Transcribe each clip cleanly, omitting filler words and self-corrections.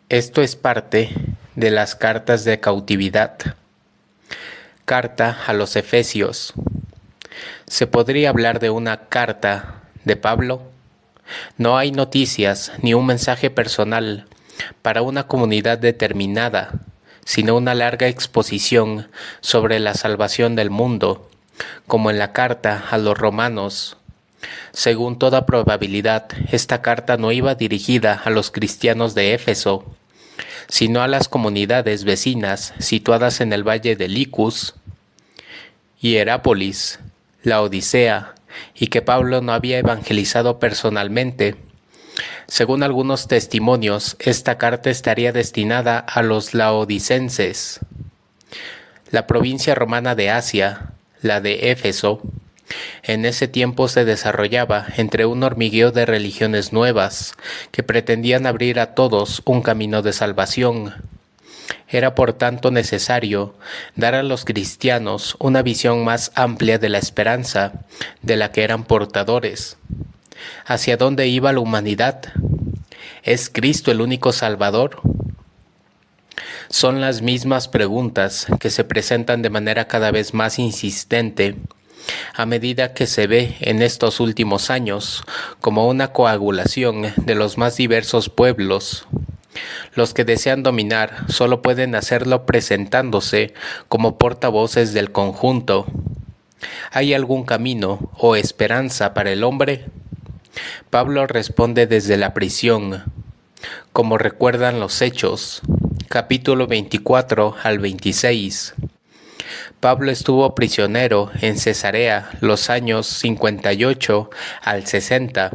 Esto es parte de las cartas de cautividad. Carta a los Efesios. ¿Se podría hablar de una carta de Pablo? No hay noticias ni un mensaje personal para una comunidad determinada, sino una larga exposición sobre la salvación del mundo, como en la carta a los romanos. Según toda probabilidad, esta carta no iba dirigida a los cristianos de Éfeso, sino a las comunidades vecinas situadas en el valle de Licus, Hierápolis, la Odisea, y que Pablo no había evangelizado personalmente. Según algunos testimonios, esta carta estaría destinada a los laodicenses. La provincia romana de Asia, la de Éfeso, en ese tiempo se desarrollaba entre un hormigueo de religiones nuevas que pretendían abrir a todos un camino de salvación. Era por tanto necesario dar a los cristianos una visión más amplia de la esperanza de la que eran portadores. ¿Hacia dónde iba la humanidad? ¿Es Cristo el único Salvador? Son las mismas preguntas que se presentan de manera cada vez más insistente a medida que se ve en estos últimos años como una coagulación de los más diversos pueblos. Los que desean dominar solo pueden hacerlo presentándose como portavoces del conjunto. ¿Hay algún camino o esperanza para el hombre? Pablo responde desde la prisión, como recuerdan los Hechos, capítulo 24 al 26. Pablo estuvo prisionero en Cesarea los años 58 al 60,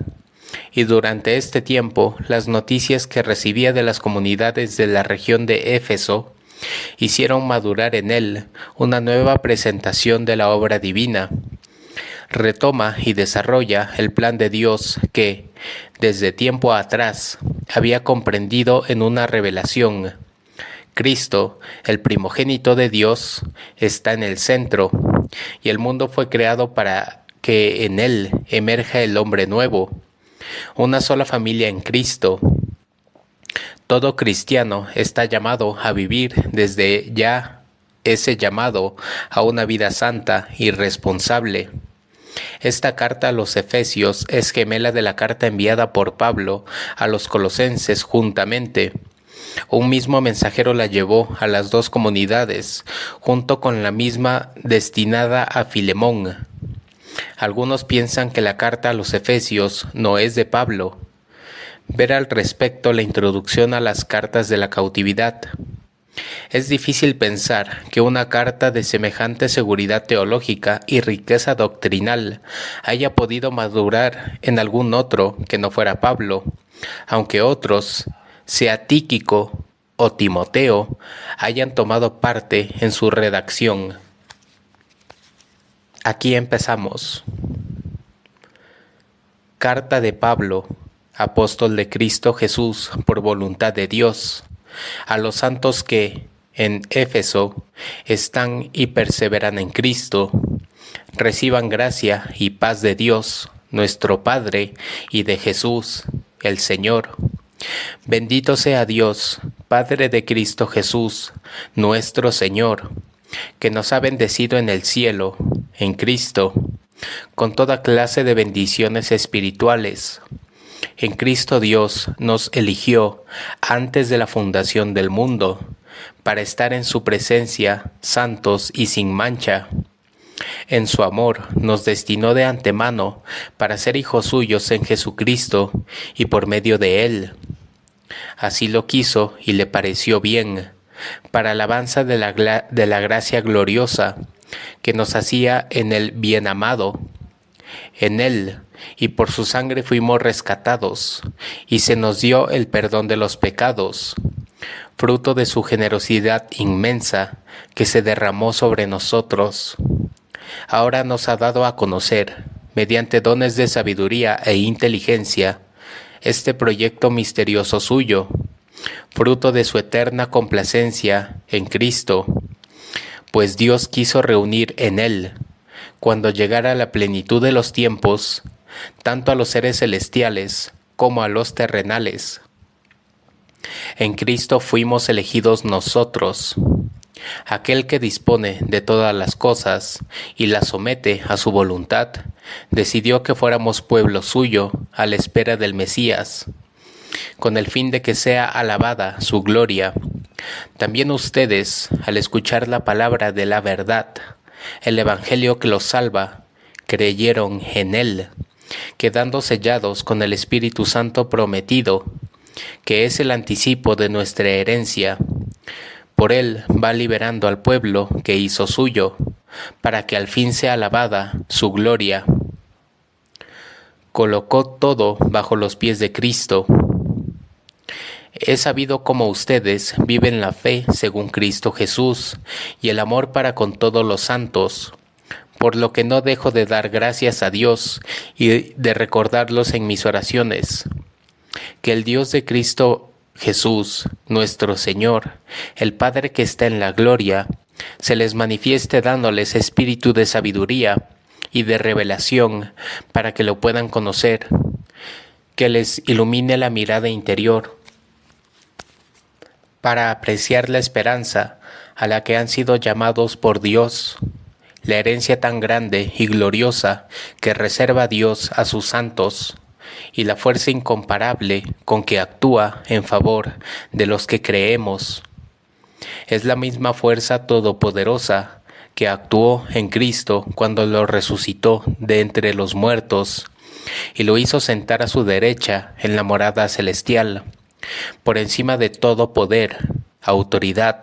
y durante este tiempo las noticias que recibía de las comunidades de la región de Éfeso hicieron madurar en él una nueva presentación de la obra divina. Retoma y desarrolla el plan de Dios que, desde tiempo atrás, había comprendido en una revelación. Cristo, el primogénito de Dios, está en el centro, y el mundo fue creado para que en él emerja el hombre nuevo, una sola familia en Cristo. Todo cristiano está llamado a vivir desde ya ese llamado a una vida santa y responsable. Esta carta a los Efesios es gemela de la carta enviada por Pablo a los Colosenses juntamente. Un mismo mensajero la llevó a las dos comunidades, junto con la misma destinada a Filemón. Algunos piensan que la carta a los Efesios no es de Pablo. Ver al respecto la introducción a las cartas de la cautividad. Es difícil pensar que una carta de semejante seguridad teológica y riqueza doctrinal haya podido madurar en algún otro que no fuera Pablo, aunque otros, sea Tíquico o Timoteo, hayan tomado parte en su redacción. Aquí empezamos. Carta de Pablo, apóstol de Cristo Jesús por voluntad de Dios, a los santos que en Éfeso están y perseveran en Cristo, reciban gracia y paz de Dios, nuestro Padre, y de Jesús, el Señor. Bendito sea Dios, Padre de Cristo Jesús, nuestro Señor, que nos ha bendecido en el cielo, en Cristo, con toda clase de bendiciones espirituales. En Cristo Dios nos eligió antes de la fundación del mundo, para estar en su presencia santos y sin mancha. En su amor nos destinó de antemano para ser hijos suyos en Jesucristo y por medio de Él. Así lo quiso y le pareció bien, para alabanza de la gracia gloriosa que nos hacía en el bien amado. En Él y por su sangre fuimos rescatados, y se nos dio el perdón de los pecados, fruto de su generosidad inmensa que se derramó sobre nosotros. Ahora nos ha dado a conocer, mediante dones de sabiduría e inteligencia, este proyecto misterioso suyo, fruto de su eterna complacencia en Cristo, pues Dios quiso reunir en Él, cuando llegara la plenitud de los tiempos, tanto a los seres celestiales como a los terrenales, En Cristo fuimos elegidos nosotros. Aquel que dispone de todas las cosas y las somete a su voluntad, decidió que fuéramos pueblo suyo a la espera del Mesías, con el fin de que sea alabada su gloria. También ustedes, al escuchar la palabra de la verdad, el Evangelio que los salva, creyeron en él, quedando sellados con el Espíritu Santo prometido, que es el anticipo de nuestra herencia. Por él va liberando al pueblo que hizo suyo, para que al fin sea alabada su gloria. Colocó todo bajo los pies de Cristo. He sabido cómo ustedes viven la fe según Cristo Jesús y el amor para con todos los santos, por lo que no dejo de dar gracias a Dios y de recordarlos en mis oraciones. Que el Dios de Cristo Jesús, nuestro Señor, el Padre que está en la gloria, se les manifieste dándoles espíritu de sabiduría y de revelación para que lo puedan conocer, que les ilumine la mirada interior, para apreciar la esperanza a la que han sido llamados por Dios, la herencia tan grande y gloriosa que reserva Dios a sus santos, y la fuerza incomparable con que actúa en favor de los que creemos. Es la misma fuerza todopoderosa que actuó en Cristo cuando lo resucitó de entre los muertos y lo hizo sentar a su derecha en la morada celestial, por encima de todo poder, autoridad,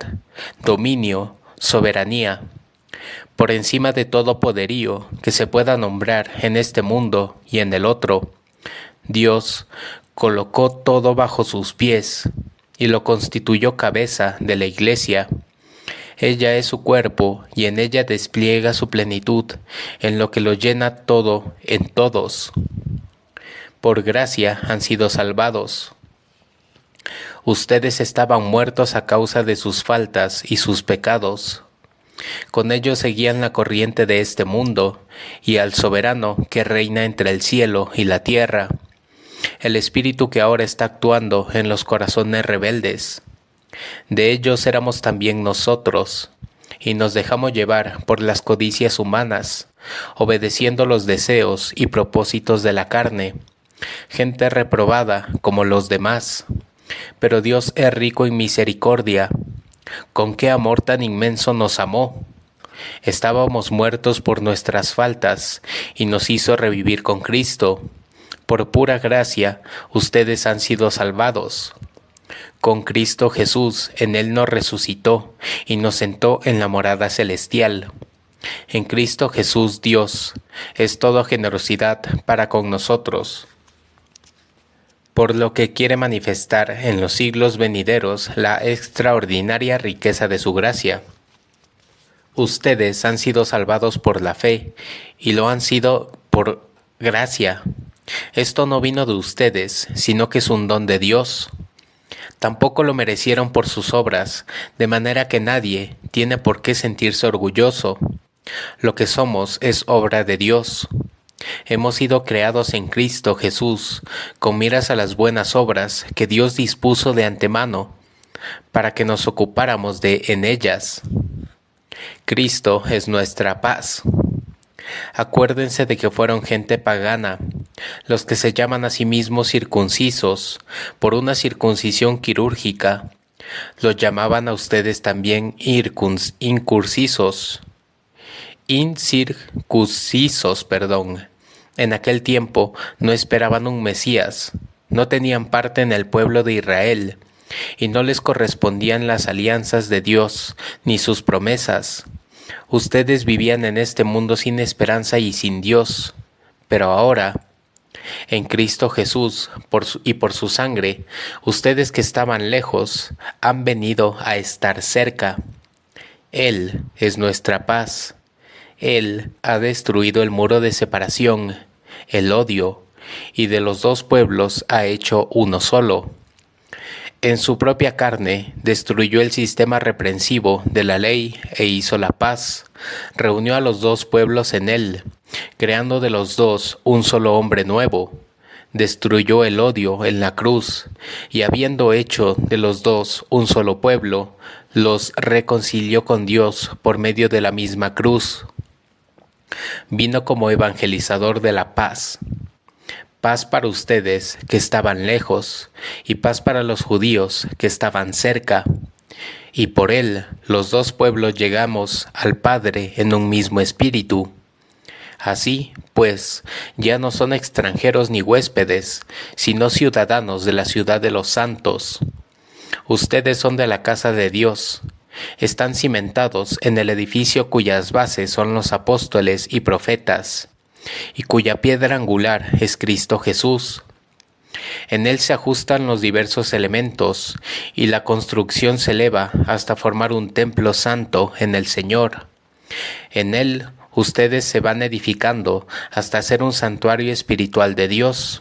dominio, soberanía, por encima de todo poderío que se pueda nombrar en este mundo y en el otro. Dios colocó todo bajo sus pies y lo constituyó cabeza de la Iglesia. Ella es su cuerpo y en ella despliega su plenitud, en lo que lo llena todo en todos. Por gracia han sido salvados. Ustedes estaban muertos a causa de sus faltas y sus pecados. Con ellos seguían la corriente de este mundo y al soberano que reina entre el cielo y la tierra, el espíritu que ahora está actuando en los corazones rebeldes. De ellos éramos también nosotros, y nos dejamos llevar por las codicias humanas, obedeciendo los deseos y propósitos de la carne, gente reprobada como los demás. Pero Dios es rico en misericordia. ¿Con qué amor tan inmenso nos amó? Estábamos muertos por nuestras faltas, y nos hizo revivir con Cristo. Por pura gracia, ustedes han sido salvados. Con Cristo Jesús, en Él nos resucitó y nos sentó en la morada celestial. En Cristo Jesús, Dios es toda generosidad para con nosotros, por lo que quiere manifestar en los siglos venideros la extraordinaria riqueza de su gracia. Ustedes han sido salvados por la fe, y lo han sido por gracia. Esto no vino de ustedes, sino que es un don de Dios. Tampoco lo merecieron por sus obras, de manera que nadie tiene por qué sentirse orgulloso. Lo que somos es obra de Dios. Hemos sido creados en Cristo Jesús, con miras a las buenas obras que Dios dispuso de antemano, para que nos ocupáramos en ellas. Cristo es nuestra paz. Acuérdense de que fueron gente pagana, los que se llaman a sí mismos circuncisos, por una circuncisión quirúrgica. Los llamaban a ustedes también incircuncisos. En aquel tiempo no esperaban un Mesías, no tenían parte en el pueblo de Israel, y no les correspondían las alianzas de Dios ni sus promesas. Ustedes vivían en este mundo sin esperanza y sin Dios, pero ahora, en Cristo Jesús por su sangre, ustedes que estaban lejos han venido a estar cerca. Él es nuestra paz. Él ha destruido el muro de separación, el odio, y de los dos pueblos ha hecho uno solo. En su propia carne destruyó el sistema reprensivo de la ley e hizo la paz. Reunió a los dos pueblos en él, creando de los dos un solo hombre nuevo, destruyó el odio en la cruz, y habiendo hecho de los dos un solo pueblo, los reconcilió con Dios por medio de la misma cruz. Vino como evangelizador de la paz. Paz para ustedes que estaban lejos, y paz para los judíos que estaban cerca. Y por él los dos pueblos llegamos al Padre en un mismo espíritu. Así, pues, ya no son extranjeros ni huéspedes, sino ciudadanos de la ciudad de los santos. Ustedes son de la casa de Dios. Están cimentados en el edificio cuyas bases son los apóstoles y profetas, y cuya piedra angular es Cristo Jesús. En él se ajustan los diversos elementos, y la construcción se eleva hasta formar un templo santo en el Señor. En él ustedes se van edificando hasta ser un santuario espiritual de Dios.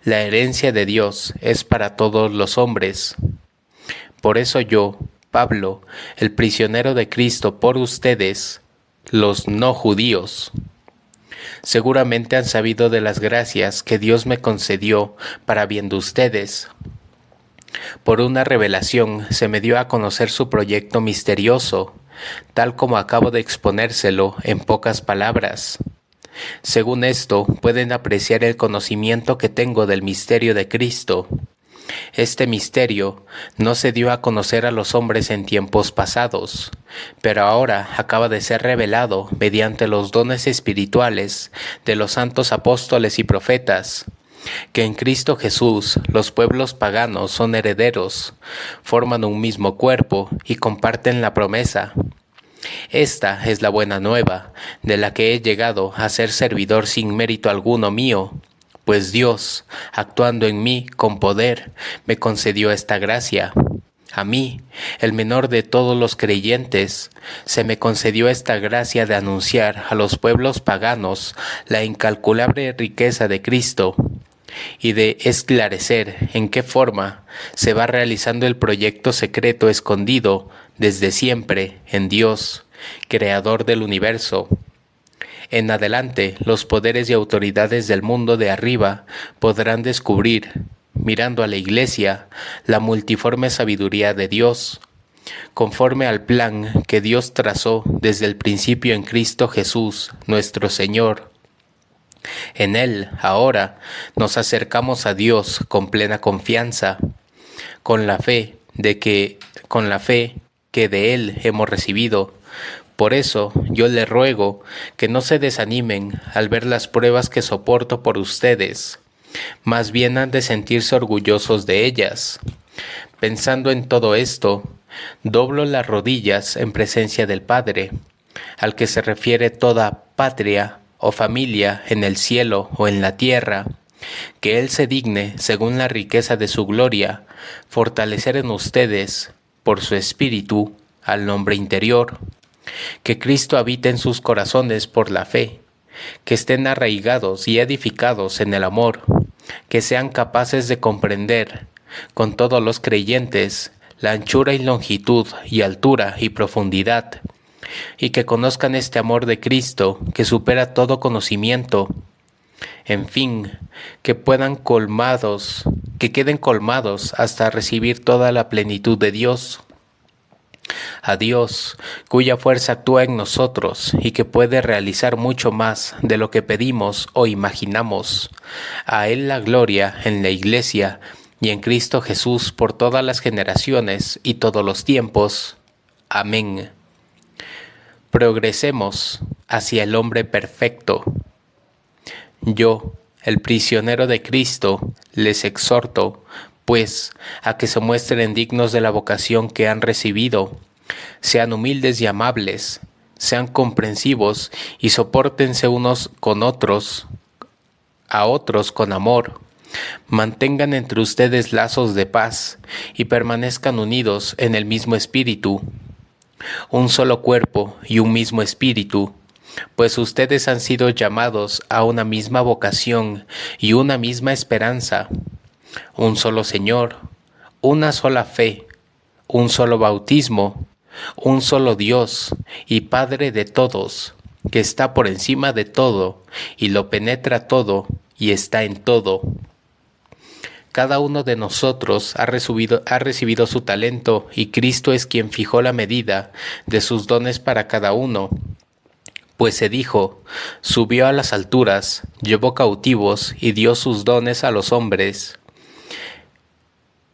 La herencia de Dios es para todos los hombres. Por eso yo, Pablo, el prisionero de Cristo por ustedes, los no judíos, seguramente han sabido de las gracias que Dios me concedió para bien de ustedes. Por una revelación se me dio a conocer su proyecto misterioso, tal como acabo de exponérselo en pocas palabras. Según esto, pueden apreciar el conocimiento que tengo del misterio de Cristo. Este misterio no se dio a conocer a los hombres en tiempos pasados, pero ahora acaba de ser revelado mediante los dones espirituales de los santos apóstoles y profetas, que en Cristo Jesús los pueblos paganos son herederos, forman un mismo cuerpo y comparten la promesa. Esta es la buena nueva, de la que he llegado a ser servidor sin mérito alguno mío, pues Dios, actuando en mí con poder, me concedió esta gracia. A mí, el menor de todos los creyentes, se me concedió esta gracia de anunciar a los pueblos paganos la incalculable riqueza de Cristo, y de esclarecer en qué forma se va realizando el proyecto secreto escondido desde siempre en Dios, creador del universo. En adelante, los poderes y autoridades del mundo de arriba podrán descubrir, mirando a la Iglesia, la multiforme sabiduría de Dios, conforme al plan que Dios trazó desde el principio en Cristo Jesús, nuestro Señor. En Él, ahora, nos acercamos a Dios con plena confianza, con la fe que de Él hemos recibido. Por eso yo le ruego que no se desanimen al ver las pruebas que soporto por ustedes, más bien han de sentirse orgullosos de ellas. Pensando en todo esto, doblo las rodillas en presencia del Padre, al que se refiere toda patria o familia en el cielo o en la tierra, que Él se digne, según la riqueza de su gloria, fortalecer en ustedes, por su Espíritu, al hombre interior, que Cristo habite en sus corazones por la fe, que estén arraigados y edificados en el amor, que sean capaces de comprender, con todos los creyentes, la anchura y longitud y altura y profundidad, y que conozcan este amor de Cristo que supera todo conocimiento. En fin, que queden colmados hasta recibir toda la plenitud de Dios. A Dios, cuya fuerza actúa en nosotros y que puede realizar mucho más de lo que pedimos o imaginamos. A Él la gloria en la Iglesia y en Cristo Jesús por todas las generaciones y todos los tiempos. Amén. Progresemos hacia el hombre perfecto. Yo, el prisionero de Cristo, les exhorto, pues, a que se muestren dignos de la vocación que han recibido. Sean humildes y amables, sean comprensivos y sopórtense unos con otros, a otros con amor. Mantengan entre ustedes lazos de paz y permanezcan unidos en el mismo espíritu. Un solo cuerpo y un mismo espíritu, pues ustedes han sido llamados a una misma vocación y una misma esperanza. Un solo Señor, una sola fe, un solo bautismo, un solo Dios y Padre de todos, que está por encima de todo y lo penetra todo y está en todo. Cada uno de nosotros ha recibido su talento y Cristo es quien fijó la medida de sus dones para cada uno. Pues se dijo, subió a las alturas, llevó cautivos y dio sus dones a los hombres.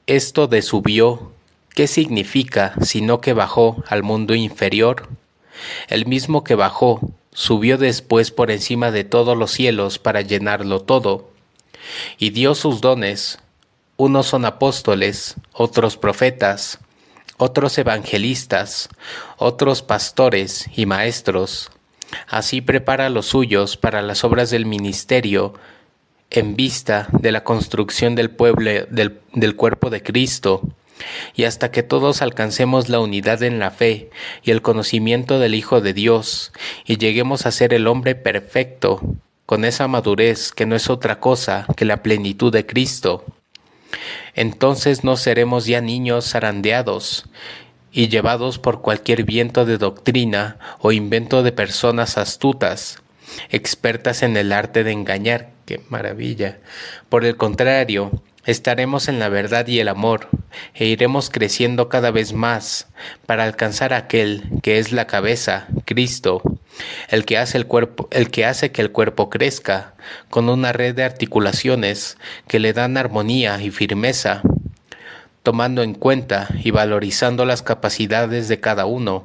Esto de subió, ¿qué significa sino que bajó al mundo inferior? El mismo que bajó, subió después por encima de todos los cielos para llenarlo todo. Y dio sus dones. Unos son apóstoles, otros profetas, otros evangelistas, otros pastores y maestros. Así prepara los suyos para las obras del ministerio, en vista de la construcción del cuerpo de Cristo, y hasta que todos alcancemos la unidad en la fe y el conocimiento del Hijo de Dios, y lleguemos a ser el hombre perfecto, con esa madurez que no es otra cosa que la plenitud de Cristo. Entonces no seremos ya niños zarandeados y llevados por cualquier viento de doctrina o invento de personas astutas, expertas en el arte de engañar. ¡Qué maravilla! Por el contrario, estaremos en la verdad y el amor, e iremos creciendo cada vez más para alcanzar aquel que es la cabeza, Cristo, el que hace que el cuerpo crezca con una red de articulaciones que le dan armonía y firmeza, tomando en cuenta y valorizando las capacidades de cada uno,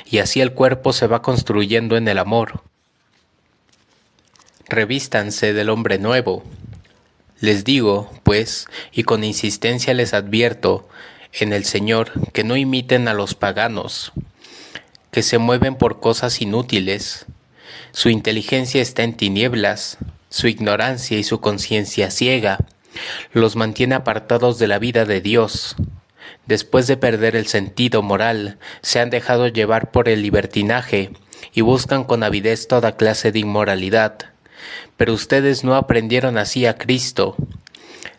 y así el cuerpo se va construyendo en el amor. Revístanse del hombre nuevo. Les digo, pues, y con insistencia les advierto en el Señor, que no imiten a los paganos, que se mueven por cosas inútiles. Su inteligencia está en tinieblas, su ignorancia y su conciencia ciega los mantiene apartados de la vida de Dios. Después de perder el sentido moral, se han dejado llevar por el libertinaje y buscan con avidez toda clase de inmoralidad. Pero ustedes no aprendieron así a Cristo,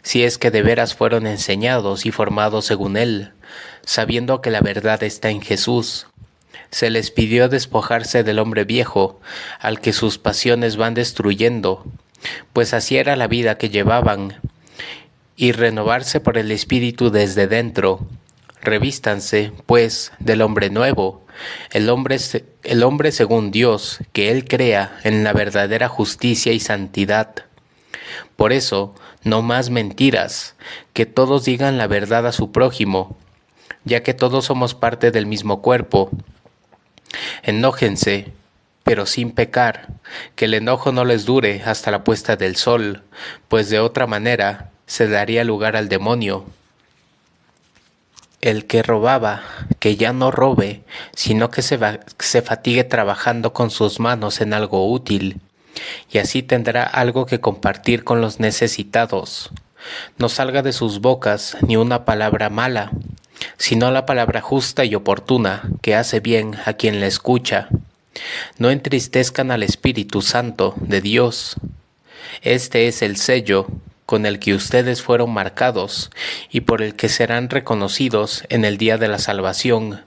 si es que de veras fueron enseñados y formados según Él, sabiendo que la verdad está en Jesús. Se les pidió despojarse del hombre viejo, al que sus pasiones van destruyendo, pues así era la vida que llevaban, y renovarse por el Espíritu desde dentro. Revístanse, pues, del hombre nuevo, el hombre según Dios, que Él crea en la verdadera justicia y santidad. Por eso, no más mentiras, que todos digan la verdad a su prójimo, ya que todos somos parte del mismo cuerpo. Enójense, pero sin pecar, que el enojo no les dure hasta la puesta del sol, pues de otra manera se daría lugar al demonio. El que robaba, que ya no robe, sino que se fatigue trabajando con sus manos en algo útil, y así tendrá algo que compartir con los necesitados. No salga de sus bocas ni una palabra mala, sino la palabra justa y oportuna, que hace bien a quien la escucha. No entristezcan al Espíritu Santo de Dios. Este es el sello con el que ustedes fueron marcados y por el que serán reconocidos en el día de la salvación.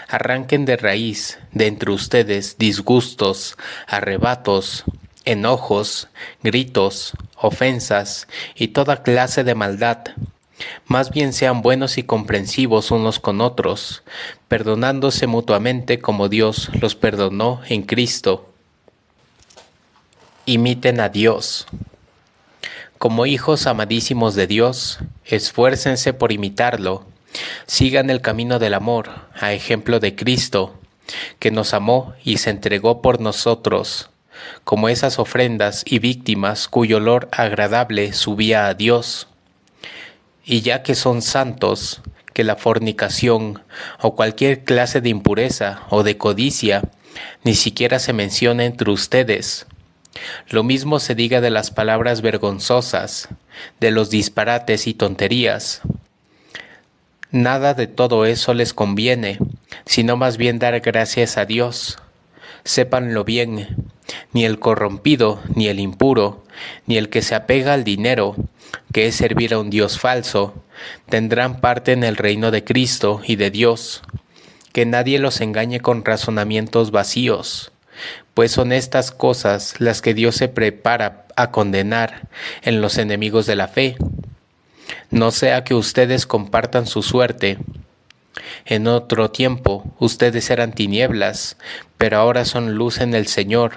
Arranquen de raíz de entre ustedes disgustos, arrebatos, enojos, gritos, ofensas y toda clase de maldad. Más bien sean buenos y comprensivos unos con otros, perdonándose mutuamente como Dios los perdonó en Cristo. Imiten a Dios. Como hijos amadísimos de Dios, esfuércense por imitarlo. Sigan el camino del amor, a ejemplo de Cristo, que nos amó y se entregó por nosotros, como esas ofrendas y víctimas cuyo olor agradable subía a Dios. Y ya que son santos, que la fornicación o cualquier clase de impureza o de codicia ni siquiera se menciona entre ustedes. Lo mismo se diga de las palabras vergonzosas, de los disparates y tonterías. Nada de todo eso les conviene, sino más bien dar gracias a Dios. Sépanlo bien, ni el corrompido, ni el impuro, ni el que se apega al dinero, que es servir a un Dios falso, tendrán parte en el reino de Cristo y de Dios. Que nadie los engañe con razonamientos vacíos, pues son estas cosas las que Dios se prepara a condenar en los enemigos de la fe. No sea que ustedes compartan su suerte. En otro tiempo ustedes eran tinieblas, pero ahora son luz en el Señor.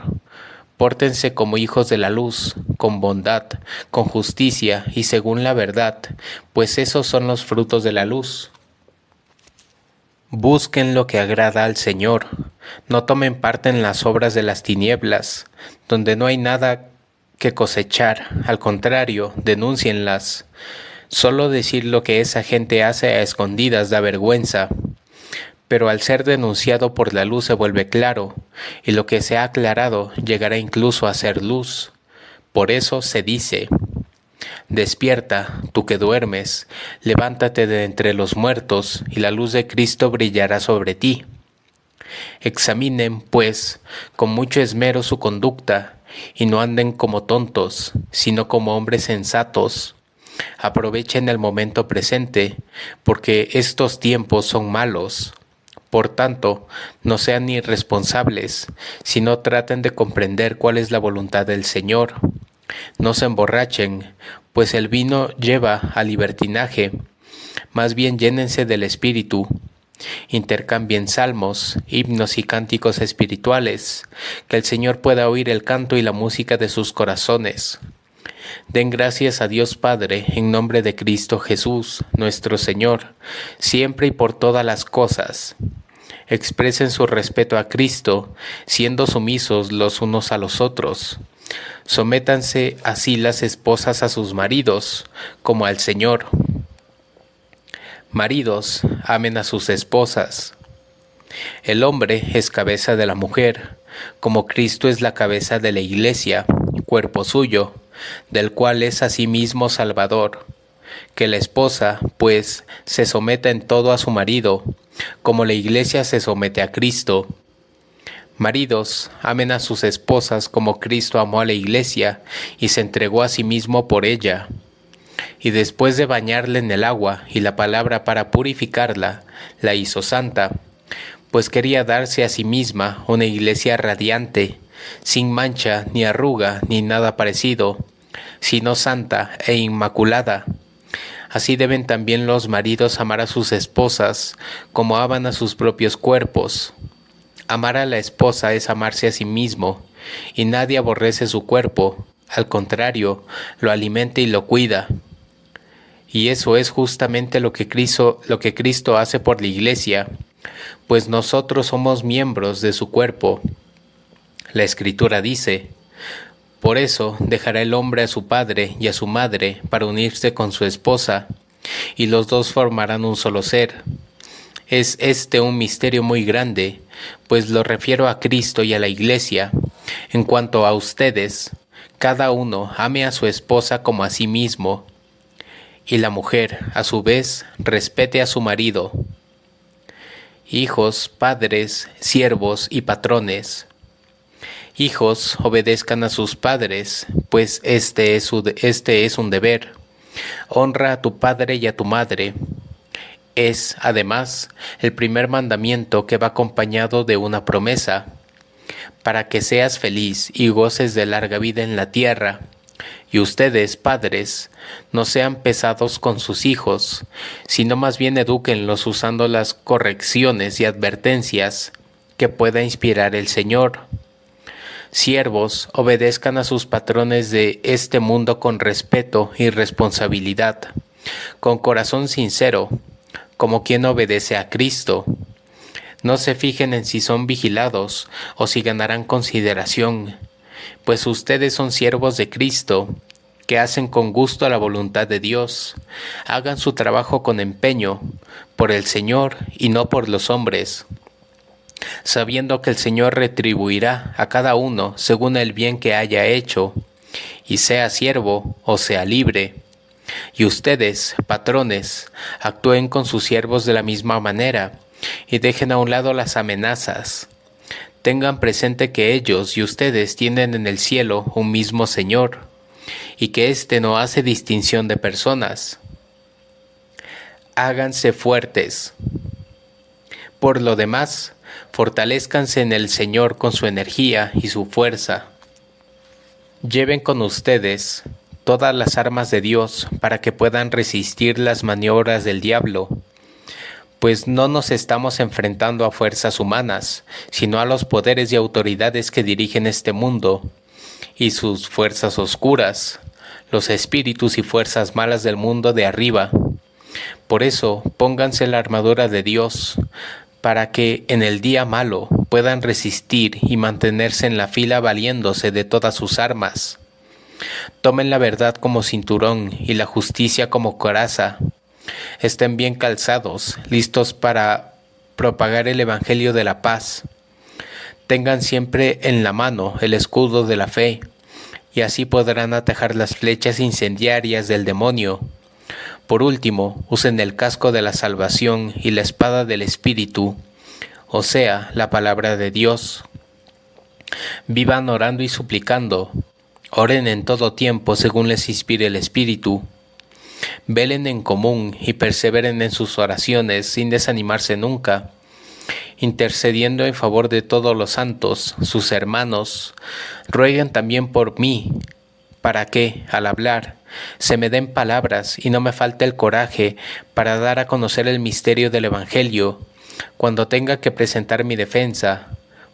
Pórtense como hijos de la luz, con bondad, con justicia y según la verdad, pues esos son los frutos de la luz. Busquen lo que agrada al Señor. No tomen parte en las obras de las tinieblas, donde no hay nada que cosechar. Al contrario, denúncienlas. Solo decir lo que esa gente hace a escondidas da vergüenza. Pero al ser denunciado por la luz se vuelve claro, y lo que se ha aclarado llegará incluso a ser luz. Por eso se dice: despierta, tú que duermes, levántate de entre los muertos, y la luz de Cristo brillará sobre ti. Examinen, pues, con mucho esmero su conducta, y no anden como tontos, sino como hombres sensatos. Aprovechen el momento presente, porque estos tiempos son malos. Por tanto, no sean irresponsables, sino traten de comprender cuál es la voluntad del Señor. No se emborrachen, pues el vino lleva al libertinaje. Más bien llénense del Espíritu. Intercambien salmos, himnos y cánticos espirituales, que el Señor pueda oír el canto y la música de sus corazones. Den gracias a Dios Padre en nombre de Cristo Jesús, nuestro Señor, siempre y por todas las cosas. Expresen su respeto a Cristo, siendo sumisos los unos a los otros. Sométanse así las esposas a sus maridos, como al Señor. Maridos, amen a sus esposas. El hombre es cabeza de la mujer, como Cristo es la cabeza de la Iglesia, cuerpo suyo, del cual es asimismo Salvador. Que la esposa, pues, se someta en todo a su marido, como la Iglesia se somete a Cristo. Maridos, amen a sus esposas como Cristo amó a la Iglesia y se entregó a sí mismo por ella. Y después de bañarla en el agua y la palabra para purificarla, la hizo santa, pues quería darse a sí misma una iglesia radiante, sin mancha, ni arruga, ni nada parecido, sino santa e inmaculada. Así deben también los maridos amar a sus esposas, como aman a sus propios cuerpos. Amar a la esposa es amarse a sí mismo, y nadie aborrece su cuerpo, al contrario, lo alimenta y lo cuida. Y eso es justamente lo que Cristo hace por la Iglesia, pues nosotros somos miembros de su cuerpo. La Escritura dice: por eso dejará el hombre a su padre y a su madre para unirse con su esposa, y los dos formarán un solo ser. Es este un misterio muy grande, pues lo refiero a Cristo y a la Iglesia. En cuanto a ustedes, cada uno ame a su esposa como a sí mismo, y la mujer, a su vez, respete a su marido. Hijos, padres, siervos y patrones. Hijos, obedezcan a sus padres, pues este es un deber. Honra a tu padre y a tu madre. Es, además, el primer mandamiento que va acompañado de una promesa, para que seas feliz y goces de larga vida en la tierra. Y ustedes, padres, no sean pesados con sus hijos, sino más bien edúquenlos usando las correcciones y advertencias que pueda inspirar el Señor. Siervos, obedezcan a sus patrones de este mundo con respeto y responsabilidad, con corazón sincero, como quien obedece a Cristo. No se fijen en si son vigilados o si ganarán consideración, pues ustedes son siervos de Cristo, que hacen con gusto la voluntad de Dios. Hagan su trabajo con empeño, por el Señor y no por los hombres, sabiendo que el Señor retribuirá a cada uno según el bien que haya hecho, y sea siervo o sea libre. Y ustedes, patrones, actúen con sus siervos de la misma manera, y dejen a un lado las amenazas. Tengan presente que ellos y ustedes tienen en el cielo un mismo Señor, y que éste no hace distinción de personas. Háganse fuertes. Por lo demás, fortalezcanse en el Señor con su energía y su fuerza. Lleven con ustedes todas las armas de Dios para que puedan resistir las maniobras del diablo, pues no nos estamos enfrentando a fuerzas humanas, sino a los poderes y autoridades que dirigen este mundo y sus fuerzas oscuras, los espíritus y fuerzas malas del mundo de arriba. Por eso, pónganse la armadura de Dios, para que en el día malo puedan resistir y mantenerse en la fila valiéndose de todas sus armas. Tomen la verdad como cinturón y la justicia como coraza. Estén bien calzados, listos para propagar el Evangelio de la paz. Tengan siempre en la mano el escudo de la fe, y así podrán atajar las flechas incendiarias del demonio. Por último, usen el casco de la salvación y la espada del Espíritu, o sea, la palabra de Dios. Vivan orando y suplicando. Oren en todo tiempo según les inspire el Espíritu. Velen en común y perseveren en sus oraciones sin desanimarse nunca, intercediendo en favor de todos los santos, sus hermanos. Rueguen también por mí, para que, al hablar, se me den palabras y no me falte el coraje para dar a conocer el misterio del Evangelio, cuando tenga que presentar mi defensa,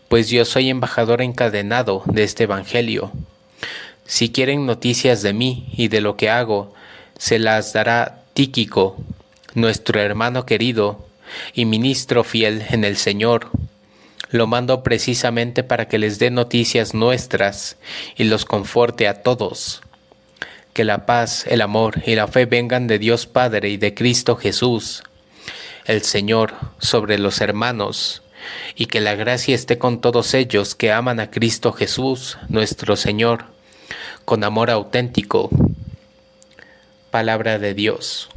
pues yo soy embajador encadenado de este Evangelio. Si quieren noticias de mí y de lo que hago, se las dará Tíquico, nuestro hermano querido y ministro fiel en el Señor. Lo mando precisamente para que les dé noticias nuestras y los conforte a todos. Que la paz, el amor y la fe vengan de Dios Padre y de Cristo Jesús, el Señor, sobre los hermanos, y que la gracia esté con todos ellos que aman a Cristo Jesús, nuestro Señor, con amor auténtico. Palabra de Dios.